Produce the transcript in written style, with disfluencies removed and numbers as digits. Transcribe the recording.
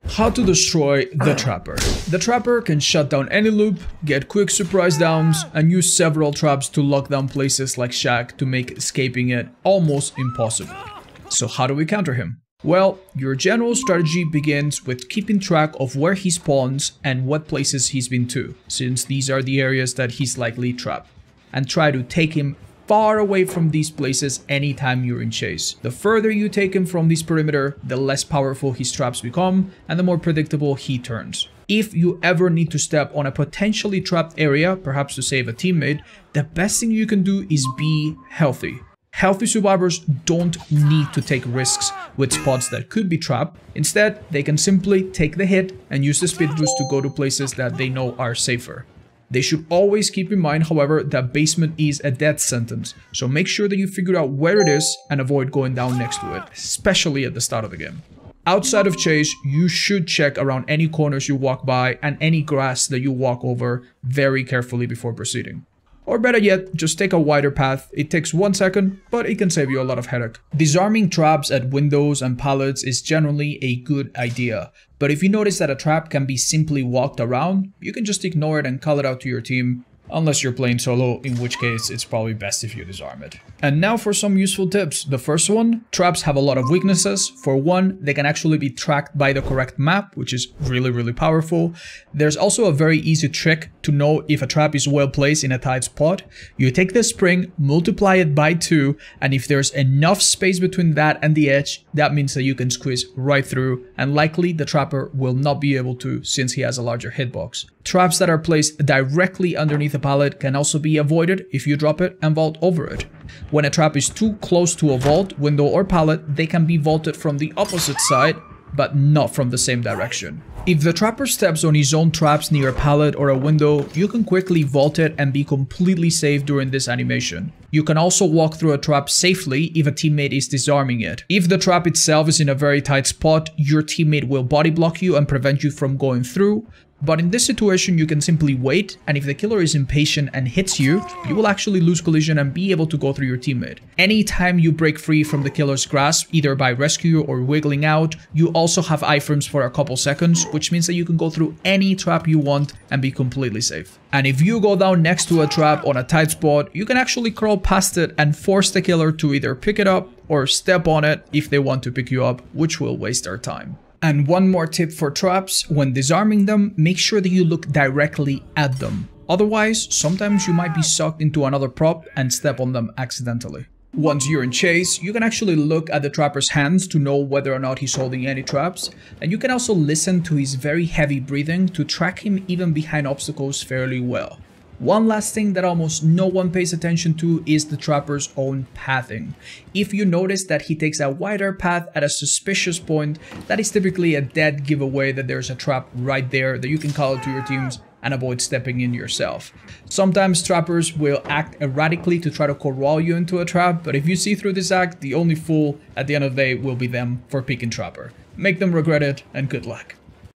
How to destroy the Trapper. The Trapper can shut down any loop, get quick surprise downs, and use several traps to lock down places like Shack to make escaping it almost impossible. So how do we counter him? Well, your general strategy begins with keeping track of where he spawns and what places he's been to, since these are the areas that he's likely trapped, and try to take him far away from these places anytime you're in chase. The further you take him from this perimeter, the less powerful his traps become and the more predictable he turns. If you ever need to step on a potentially trapped area, perhaps to save a teammate, the best thing you can do is be healthy. Healthy survivors don't need to take risks with spots that could be trapped. Instead, they can simply take the hit and use the speed boost to go to places that they know are safer. They should always keep in mind, however, that basement is a death sentence, so make sure that you figure out where it is and avoid going down next to it, especially at the start of the game. Outside of chase, you should check around any corners you walk by and any grass that you walk over very carefully before proceeding. Or better yet, just take a wider path. It takes 1 second, but it can save you a lot of headache. Disarming traps at windows and pallets is generally a good idea, but if you notice that a trap can be simply walked around, you can just ignore it and call it out to your team, unless you're playing solo, in which case it's probably best if you disarm it. And now for some useful tips. The first one, traps have a lot of weaknesses. For one, they can actually be tracked by the correct map, which is really powerful. There's also a very easy trick to know if a trap is well placed in a tight spot. You take the spring, multiply it by 2, and if there's enough space between that and the edge, that means that you can squeeze right through, and likely the trapper will not be able to since he has a larger hitbox. Traps that are placed directly underneath a pallet can also be avoided if you drop it and vault over it. When a trap is too close to a vault, window, or pallet, they can be vaulted from the opposite side, but not from the same direction. If the trapper steps on his own traps near a pallet or a window, you can quickly vault it and be completely safe during this animation. You can also walk through a trap safely if a teammate is disarming it. If the trap itself is in a very tight spot, your teammate will body block you and prevent you from going through. But in this situation, you can simply wait, and if the killer is impatient and hits you, you will actually lose collision and be able to go through your teammate. Anytime you break free from the killer's grasp, either by rescue or wiggling out, you also have iframes for a couple seconds, which means that you can go through any trap you want and be completely safe. And if you go down next to a trap on a tight spot, you can actually crawl past it and force the killer to either pick it up or step on it if they want to pick you up, which will waste their time. And one more tip for traps, when disarming them, make sure that you look directly at them. Otherwise, sometimes you might be sucked into another prop and step on them accidentally. Once you're in chase, you can actually look at the trapper's hands to know whether or not he's holding any traps, and you can also listen to his very heavy breathing to track him even behind obstacles fairly well. One last thing that almost no one pays attention to is the trapper's own pathing. If you notice that he takes a wider path at a suspicious point, that is typically a dead giveaway that there's a trap right there that you can call out to your teams and avoid stepping in yourself. Sometimes trappers will act erratically to try to corral you into a trap, but if you see through this act, the only fool at the end of the day will be them for picking trapper. Make them regret it, and good luck.